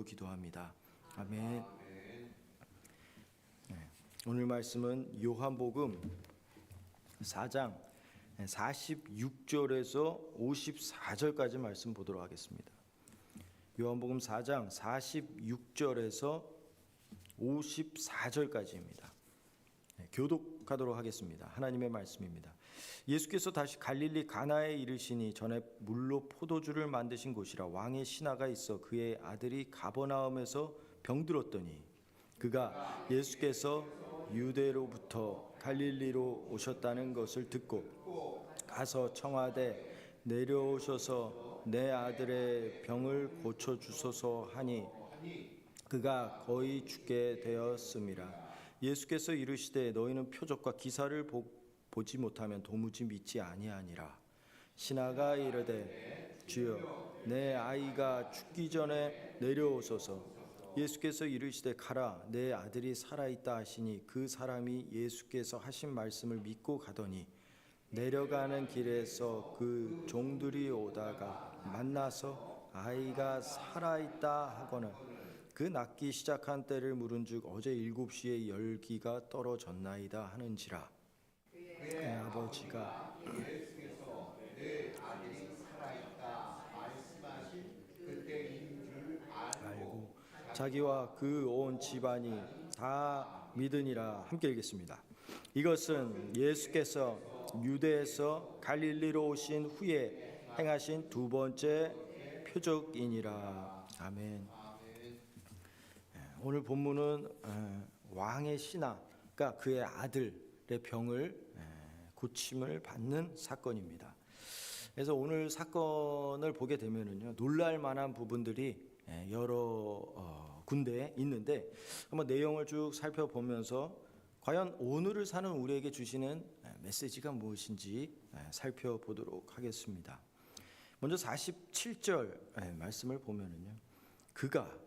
기도합니다. 아멘. 오늘 말씀은 요한복음 4장 46절에서 54절까지 말씀 보도록 하겠습니다. 요한복음 4장 46절에서 54절까지입니다. 교독하도록 하겠습니다. 하나님의 말씀입니다. 예수께서 다시 갈릴리 가나에 이르시니 전에 물로 포도주를 만드신 곳이라 왕의 신하가 있어 그의 아들이 가버나움에서 병들었더니 그가 예수께서 유대로부터 갈릴리로 오셨다는 것을 듣고 가서 청하되 내려오셔서 내 아들의 병을 고쳐주소서 하니 그가 거의 죽게 되었음이라. 예수께서 이르시되 너희는 표적과 기사를 보지 못하면 도무지 믿지 아니하니라. 신하가 이르되 주여 내 아이가 죽기 전에 내려오소서. 예수께서 이르시되 가라 내 아들이 살아있다 하시니 그 사람이 예수께서 하신 말씀을 믿고 가더니 내려가는 길에서 그 종들이 오다가 만나서 아이가 살아있다 하거늘 그 낫기 시작한 때를 물은즉 어제 7시에 열기가 떨어졌나이다 하는지라. 그의 아버지가 예수께서 내 아들이 살아있다 말씀하신 그때인 줄 알고 자기와 그 온 집안이 다 믿으니라. 함께 읽겠습니다. 이것은 예수께서 유대에서 갈릴리로 오신 후에 행하신 두 번째 표적이니라. 아멘. 오늘 본문은 왕의 신하가 그의 아들의 병을 고침을 받는 사건입니다. 그래서 오늘 사건을 보게 되면은요, 놀랄 만한 부분들이 여러 군데에 있는데 한번 내용을 쭉 살펴보면서 과연 오늘을 사는 우리에게 주시는 메시지가 무엇인지 살펴보도록 하겠습니다. 먼저 47절 말씀을 보면은요, 그가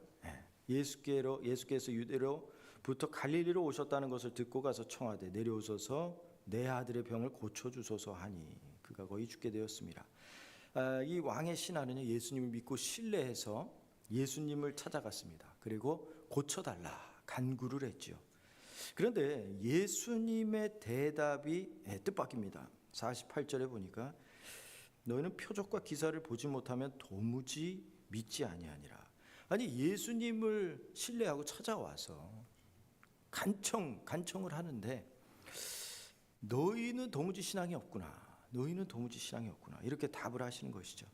예수께서 유대로부터 갈릴리로 오셨다는 것을 듣고 가서 청하되 내려오소서 내 아들의 병을 고쳐주소서 하니 그가 거의 죽게 되었습니다. 이 왕의 신하는요, 예수님을 믿고 신뢰해서 예수님을 찾아갔습니다. 그리고 고쳐달라 간구를 했죠. 그런데 예수님의 대답이 뜻밖입니다. 48절에 보니까 너희는 표적과 기사를 보지 못하면 도무지 믿지 아니하니라. 아니 예수님을 신뢰하고 찾아와서 간청을 하는데 너희는 도무지 신앙이 없구나. 너희는 도무지 신앙이 없구나. 이렇게 답을 하시는 것이죠.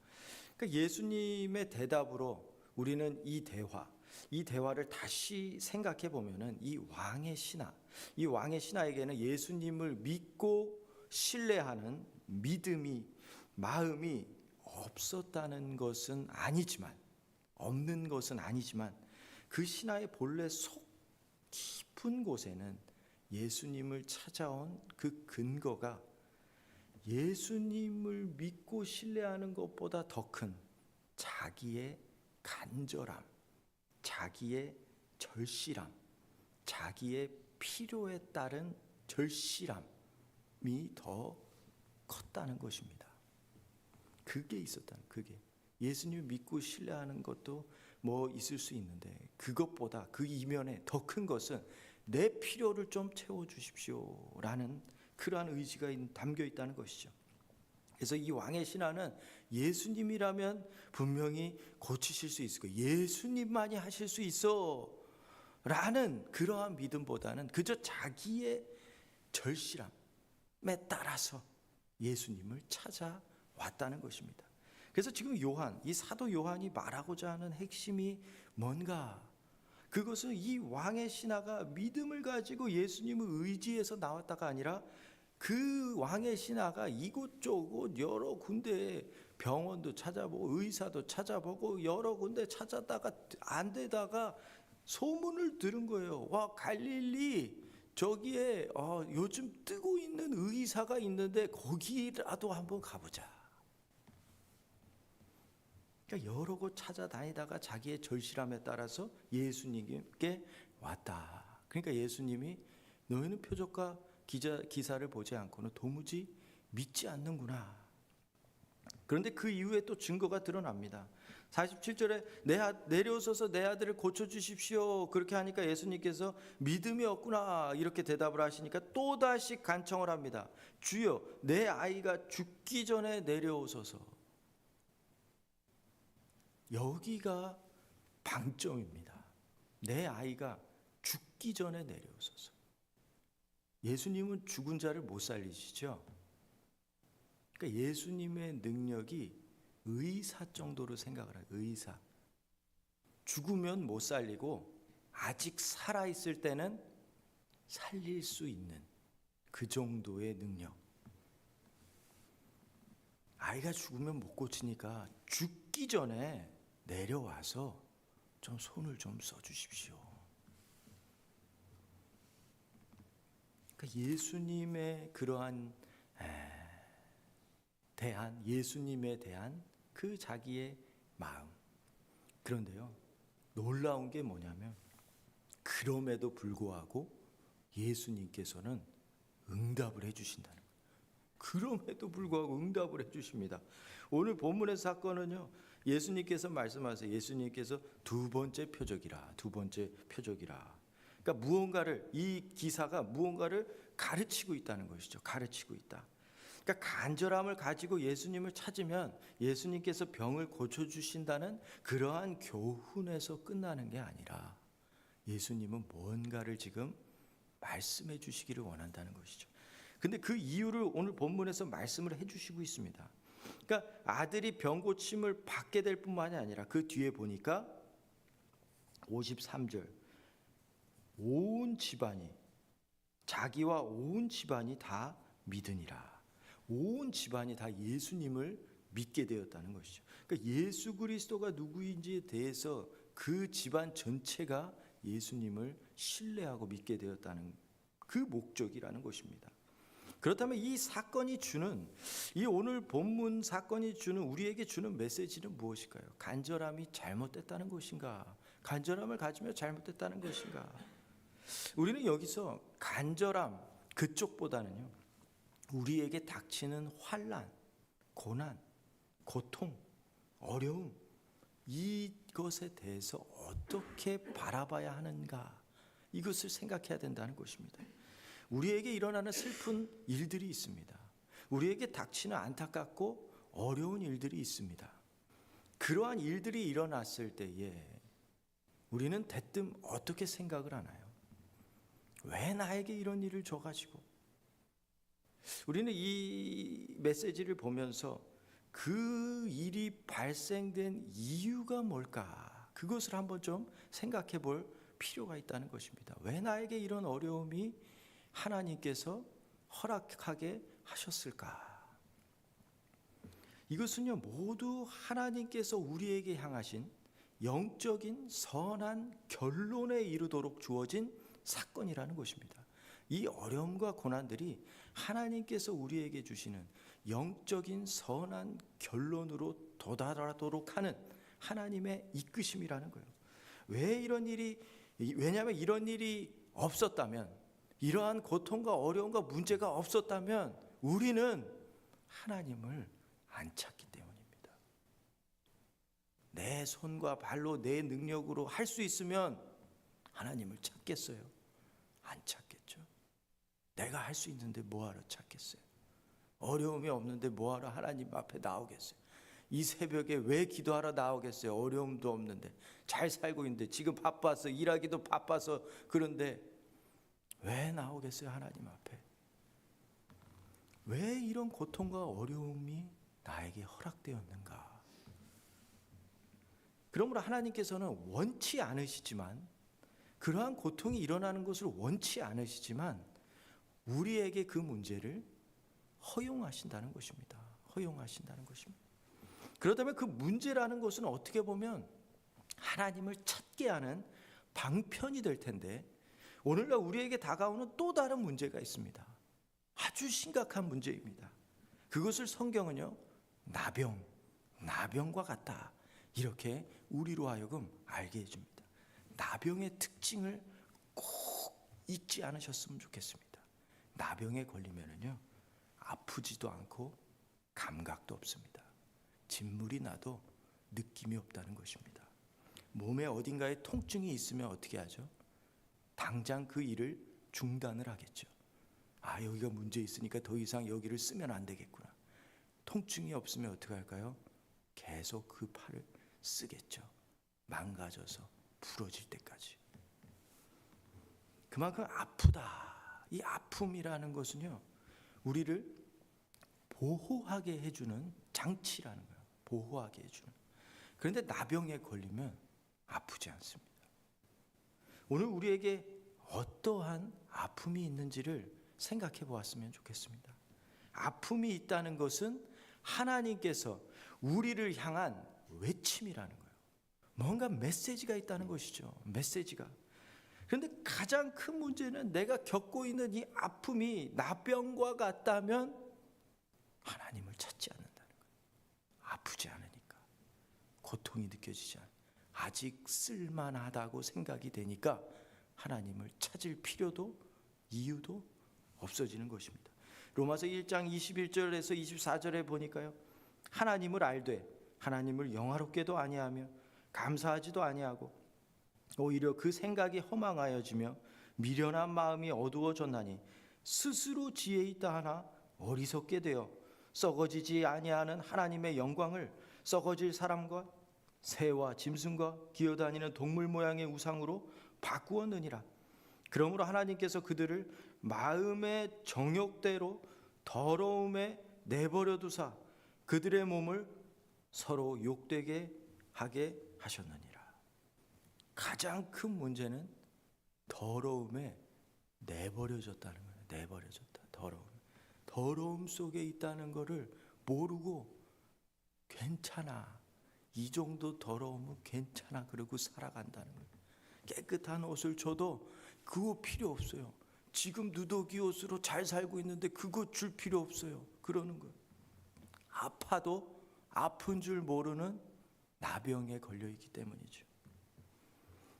그러니까 예수님의 대답으로 우리는 이 대화를 다시 생각해 보면은 이 왕의 신하에게는 예수님을 믿고 신뢰하는 마음이 없는 것은 아니지만 그 신하의 본래 속 깊은 곳에는 예수님을 찾아온 그 근거가 예수님을 믿고 신뢰하는 것보다 더 큰 자기의 간절함, 자기의 절실함, 자기의 필요에 따른 절실함이 더 컸다는 것입니다. 그게 있었다는, 그게 예수님을 믿고 신뢰하는 것도 뭐 있을 수 있는데 그것보다 그 이면에 더 큰 것은 내 필요를 좀 채워주십시오라는 그러한 의지가 담겨 있다는 것이죠. 그래서 이 왕의 신하는 예수님이라면 분명히 고치실 수 있을 거예요. 예수님만이 하실 수 있어 라는 그러한 믿음보다는 그저 자기의 절실함에 따라서 예수님을 찾아왔다는 것입니다. 그래서 지금 이 사도 요한이 말하고자 하는 핵심이 뭔가? 그것은 이 왕의 신하가 믿음을 가지고 예수님을 의지해서 나왔다가 아니라 그 왕의 신하가 이곳저곳 여러 군데 병원도 찾아보고 의사도 찾아보고 여러 군데 찾았다가 안 되다가 소문을 들은 거예요. 와, 갈릴리 저기에 요즘 뜨고 있는 의사가 있는데 거기라도 한번 가보자. 그러니까 여러 곳 찾아다니다가 자기의 절실함에 따라서 예수님께 왔다. 그러니까 예수님이 너희는 표적과 기사를 보지 않고는 도무지 믿지 않는구나. 그런데 그 이후에 또 증거가 드러납니다. 47절에 내려오소서 내 아들을 고쳐주십시오. 그렇게 하니까 예수님께서 믿음이 없구나 이렇게 대답을 하시니까 또다시 간청을 합니다. 주여 내 아이가 죽기 전에 내려오소서. 여기가 방점입니다. 내 아이가 죽기 전에 내려오소서. 예수님은 죽은 자를 못 살리시죠. 그러니까 예수님의 능력이 의사 정도로 생각을 해요. 의사. 죽으면 못 살리고 아직 살아있을 때는 살릴 수 있는 그 정도의 능력. 아이가 죽으면 못 고치니까 죽기 전에 내려와서 좀 손을 좀 써주십시오. 그러니까 예수님의 그러한 예수님에 대한 그 자기의 마음. 그런데요, 놀라운 게 뭐냐면 그럼에도 불구하고 예수님께서는 응답을 해주신다는 거예요. 그럼에도 불구하고 응답을 해주십니다. 오늘 본문의 사건은요, 예수님께서 말씀하세요. 예수님께서 두 번째 표적이라. 그러니까 이 기사가 무언가를 가르치고 있다는 것이죠. 가르치고 있다. 그러니까 간절함을 가지고 예수님을 찾으면 예수님께서 병을 고쳐주신다는 그러한 교훈에서 끝나는 게 아니라 예수님은 뭔가를 지금 말씀해 주시기를 원한다는 것이죠. 근데 그 이유를 오늘 본문에서 말씀을 해주시고 있습니다. 그러니까 아들이 병 고침을 받게 될 뿐만이 아니라 그 뒤에 보니까 53절 온 집안이 자기와 온 집안이 다 믿으니라. 온 집안이 다 예수님을 믿게 되었다는 것이죠. 그러니까 예수 그리스도가 누구인지에 대해서 그 집안 전체가 예수님을 신뢰하고 믿게 되었다는 그 목적이라는 것입니다. 그렇다면 이 사건이 주는 이 오늘 본문 사건이 주는 우리에게 주는 메시지는 무엇일까요? 간절함이 잘못됐다는 것인가? 간절함을 가지며 잘못됐다는 것인가? 우리는 여기서 간절함 그쪽보다는요. 우리에게 닥치는 환난, 고난, 고통, 어려움 이것에 대해서 어떻게 바라봐야 하는가 이것을 생각해야 된다는 것입니다. 우리에게 일어나는 슬픈 일들이 있습니다. 우리에게 닥치는 안타깝고 어려운 일들이 있습니다. 그러한 일들이 일어났을 때에 우리는 대뜸 어떻게 생각을 하나요? 왜 나에게 이런 일을 줘가지고? 우리는 이 메시지를 보면서 그 일이 발생된 이유가 뭘까? 그것을 한번 좀 생각해 볼 필요가 있다는 것입니다. 왜 나에게 이런 어려움이 하나님께서 허락하게 하셨을까? 이것은요, 모두 하나님께서 우리에게 향하신 영적인 선한 결론에 이르도록 주어진 사건이라는 것입니다. 이 어려움과 고난들이 하나님께서 우리에게 주시는 영적인 선한 결론으로 도달하도록 하는 하나님의 이끄심이라는 거예요. 왜냐하면 이런 일이 없었다면, 이러한 고통과 어려움과 문제가 없었다면 우리는 하나님을 안 찾기 때문입니다. 내 손과 발로 내 능력으로 할 수 있으면 하나님을 찾겠어요? 안 찾겠죠. 내가 할 수 있는데 뭐하러 찾겠어요? 어려움이 없는데 뭐하러 하나님 앞에 나오겠어요? 이 새벽에 왜 기도하러 나오겠어요? 어려움도 없는데 잘 살고 있는데 지금 바빠서 일하기도 바빠서 그런데 왜 나오겠어요? 하나님 앞에. 왜 이런 고통과 어려움이 나에게 허락되었는가? 그러므로 하나님께서는 원치 않으시지만 그러한 고통이 일어나는 것을 원치 않으시지만 우리에게 그 문제를 허용하신다는 것입니다. 허용하신다는 것입니다. 그렇다면 그 문제라는 것은 어떻게 보면 하나님을 찾게 하는 방편이 될 텐데 오늘날 우리에게 다가오는 또 다른 문제가 있습니다. 아주 심각한 문제입니다. 그것을 성경은요, 나병과 같다. 이렇게 우리로 하여금 알게 해줍니다. 나병의 특징을 꼭 잊지 않으셨으면 좋겠습니다. 나병에 걸리면은요, 아프지도 않고 감각도 없습니다. 진물이 나도 느낌이 없다는 것입니다. 몸에 어딘가에 통증이 있으면 어떻게 하죠? 당장 그 일을 중단을 하겠죠. 여기가 문제 있으니까 더 이상 여기를 쓰면 안 되겠구나. 통증이 없으면 어떻게 할까요? 계속 그 팔을 쓰겠죠. 망가져서 부러질 때까지. 그만큼 아프다. 이 아픔이라는 것은요, 우리를 보호하게 해주는 장치라는 거예요. 보호하게 해주는. 그런데 나병에 걸리면 아프지 않습니다. 오늘 우리에게 어떠한 아픔이 있는지를 생각해 보았으면 좋겠습니다. 아픔이 있다는 것은 하나님께서 우리를 향한 외침이라는 거예요. 뭔가 메시지가 있다는 것이죠. 메시지가. 그런데 가장 큰 문제는 내가 겪고 있는 이 아픔이 나병과 같다면 하나님을 찾지 않는다는 거예요. 아프지 않으니까. 고통이 느껴지지 않아요. 아직 쓸만하다고 생각이 되니까 하나님을 찾을 필요도 이유도 없어지는 것입니다. 로마서 1장 21절에서 24절에 보니까요, 하나님을 알되 하나님을 영화롭게도 아니하며 감사하지도 아니하고 오히려 그 생각이 허망하여지며 미련한 마음이 어두워졌나니 스스로 지혜 있다 하나 어리석게 되어 썩어지지 아니하는 하나님의 영광을 썩어질 사람과 새와 짐승과 기어다니는 동물 모양의 우상으로 바꾸었느니라. 그러므로 하나님께서 그들을 마음의 정욕대로 더러움에 내버려 두사 그들의 몸을 서로 욕되게 하게 하셨느니라. 가장 큰 문제는 더러움에 내버려졌다는 거예요. 내버려졌다. 더러움 속에 있다는 것을 모르고 괜찮아, 이 정도 더러움은 괜찮아 그러고 살아간다는 거예요. 깨끗한 옷을 줘도 그거 필요 없어요. 지금 누더기 옷으로 잘 살고 있는데 그거 줄 필요 없어요. 그러는 거예요. 아파도 아픈 줄 모르는 나병에 걸려있기 때문이죠.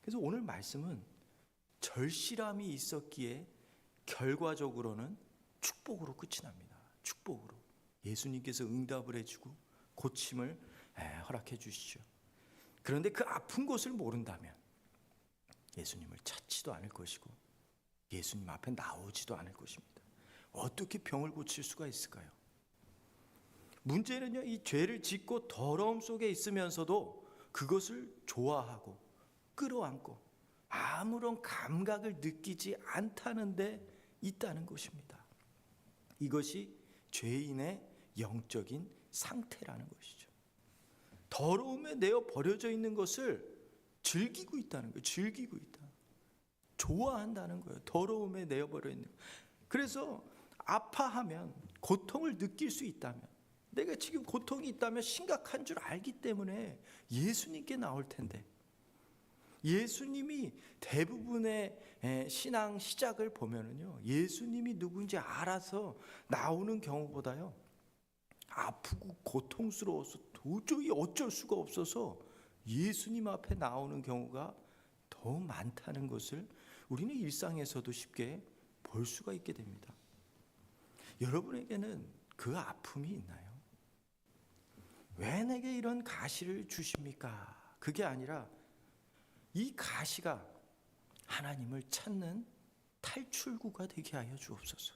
그래서 오늘 말씀은 절실함이 있었기에 결과적으로는 축복으로 끝이 납니다. 축복으로. 예수님께서 응답을 해주고 고침을 허락해 주시죠. 그런데 그 아픈 것을 모른다면 예수님을 찾지도 않을 것이고 예수님 앞에 나오지도 않을 것입니다. 어떻게 병을 고칠 수가 있을까요? 문제는요, 이 죄를 짓고 더러움 속에 있으면서도 그것을 좋아하고 끌어안고 아무런 감각을 느끼지 않다는 데 있다는 것입니다. 이것이 죄인의 영적인 상태라는 것이죠. 더러움에 내어 버려져 있는 것을 즐기고 있다는 거예요. 즐기고 있다. 좋아한다는 거예요. 더러움에 내어버려 있는 거예요. 그래서 아파하면, 고통을 느낄 수 있다면, 내가 지금 고통이 있다면 심각한 줄 알기 때문에 예수님께 나올 텐데, 예수님이 대부분의 신앙 시작을 보면은요, 예수님이 누군지 알아서 나오는 경우보다요, 아프고 고통스러워서 도저히 어쩔 수가 없어서 예수님 앞에 나오는 경우가 더 많다는 것을 우리는 일상에서도 쉽게 볼 수가 있게 됩니다. 여러분에게는 그 아픔이 있나요? 왜 내게 이런 가시를 주십니까? 그게 아니라 이 가시가 하나님을 찾는 탈출구가 되게 하여 주옵소서.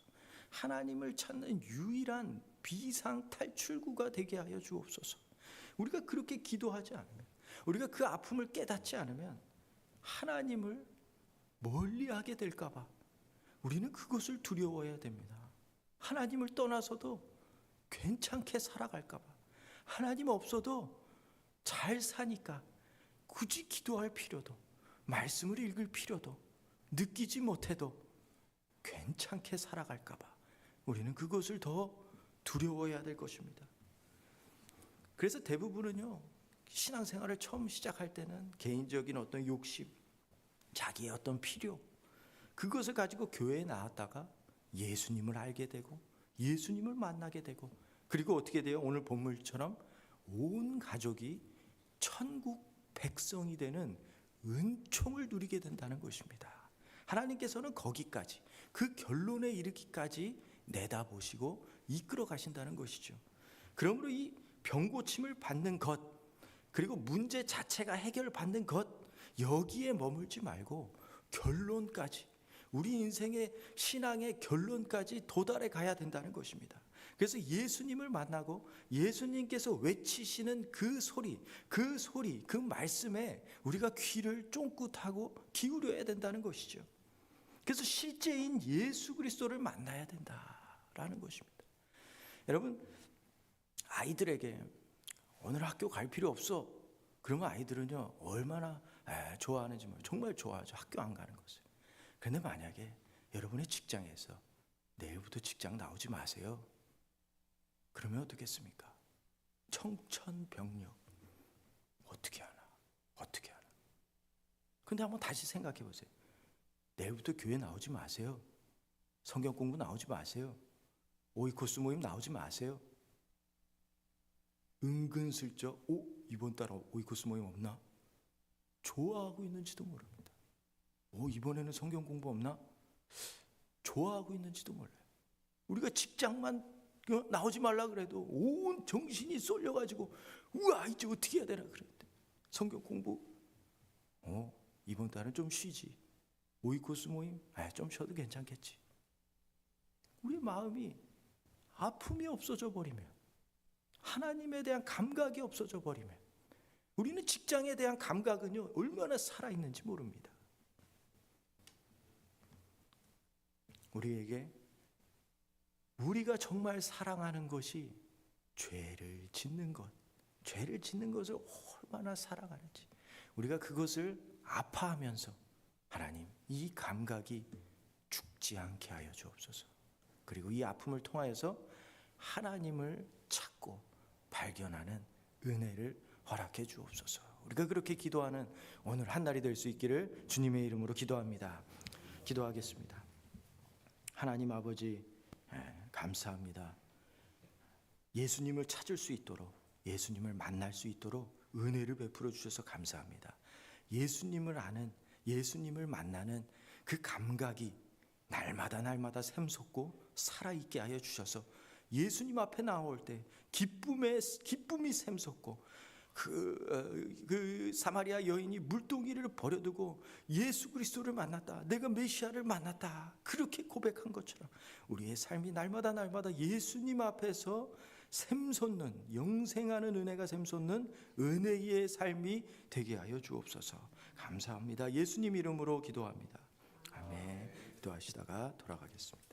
하나님을 찾는 유일한 비상 탈출구가 되게 하여 주옵소서. 우리가 그렇게 기도하지 않으면, 우리가 그 아픔을 깨닫지 않으면 하나님을 멀리하게 될까 봐 우리는 그것을 두려워해야 됩니다. 하나님을 떠나서도 괜찮게 살아갈까 봐, 하나님 없어도 잘 사니까 굳이 기도할 필요도, 말씀을 읽을 필요도, 느끼지 못해도 괜찮게 살아갈까 봐 우리는 그것을 더 두려워해야 될 것입니다. 그래서 대부분은요, 신앙생활을 처음 시작할 때는 개인적인 어떤 욕심, 자기의 어떤 필요, 그것을 가지고 교회에 나왔다가 예수님을 알게 되고 예수님을 만나게 되고, 그리고 어떻게 돼요? 오늘 본문처럼 온 가족이 천국 백성이 되는 은총을 누리게 된다는 것입니다. 하나님께서는 거기까지, 그 결론에 이르기까지 내다보시고 이끌어 가신다는 것이죠. 그러므로 이 병고침을 받는 것, 그리고 문제 자체가 해결받는 것, 여기에 머물지 말고 결론까지, 우리 인생의 신앙의 결론까지 도달해 가야 된다는 것입니다. 그래서 예수님을 만나고 예수님께서 외치시는 그 소리, 그 말씀에 우리가 귀를 쫑긋하고 기울여야 된다는 것이죠. 그래서 실제인 예수 그리스도를 만나야 된다라는 것입니다. 여러분, 아이들에게 오늘 학교 갈 필요 없어, 그러면 아이들은요 얼마나 좋아하는지 몰라요. 정말 좋아하죠, 학교 안 가는 것을. 그런데 만약에 여러분의 직장에서 내일부터 직장 나오지 마세요, 그러면 어떻겠습니까? 청천벽력. 어떻게 하나. 근데 한번 다시 생각해 보세요. 내일부터 교회 나오지 마세요, 성경 공부 나오지 마세요, 오이코스 모임 나오지 마세요. 은근슬쩍 이번 달 오이코스 모임 없나? 좋아하고 있는지도 모릅니다. 이번에는 성경 공부 없나? 좋아하고 있는지도 몰라요. 우리가 직장만 나오지 말라 그래도 온 정신이 쏠려가지고 우와 이제 어떻게 해야 되나 그랬대. 성경 공부 이번 달은 좀 쉬지, 오이코스 모임 좀 쉬어도 괜찮겠지. 우리 마음이 아픔이 없어져 버리면, 하나님에 대한 감각이 없어져 버리면, 우리는 직장에 대한 감각은요 얼마나 살아있는지 모릅니다. 우리에게 우리가 정말 사랑하는 것이 죄를 짓는 것을 얼마나 사랑하는지, 우리가 그것을 아파하면서 하나님 이 감각이 죽지 않게 하여 주옵소서. 그리고 이 아픔을 통하여서 하나님을 찾고 발견하는 은혜를 허락해 주옵소서. 우리가 그렇게 기도하는 오늘 한 날이 될 수 있기를 주님의 이름으로 기도합니다. 기도하겠습니다. 하나님 아버지, 감사합니다. 예수님을 찾을 수 있도록, 예수님을 만날 수 있도록 은혜를 베풀어 주셔서 감사합니다. 예수님을 아는, 예수님을 만나는 그 감각이 날마다 샘솟고 살아있게 하여 주셔서 예수님 앞에 나올 때 기쁨이 샘솟고, 그 사마리아 여인이 물동이를 버려두고 예수 그리스도를 만났다, 내가 메시아를 만났다, 그렇게 고백한 것처럼 우리의 삶이 날마다 예수님 앞에서 샘솟는, 영생하는 은혜가 샘솟는 은혜의 삶이 되게 하여 주옵소서. 감사합니다. 예수님 이름으로 기도합니다. 아멘. 기도하시다가 돌아가겠습니다.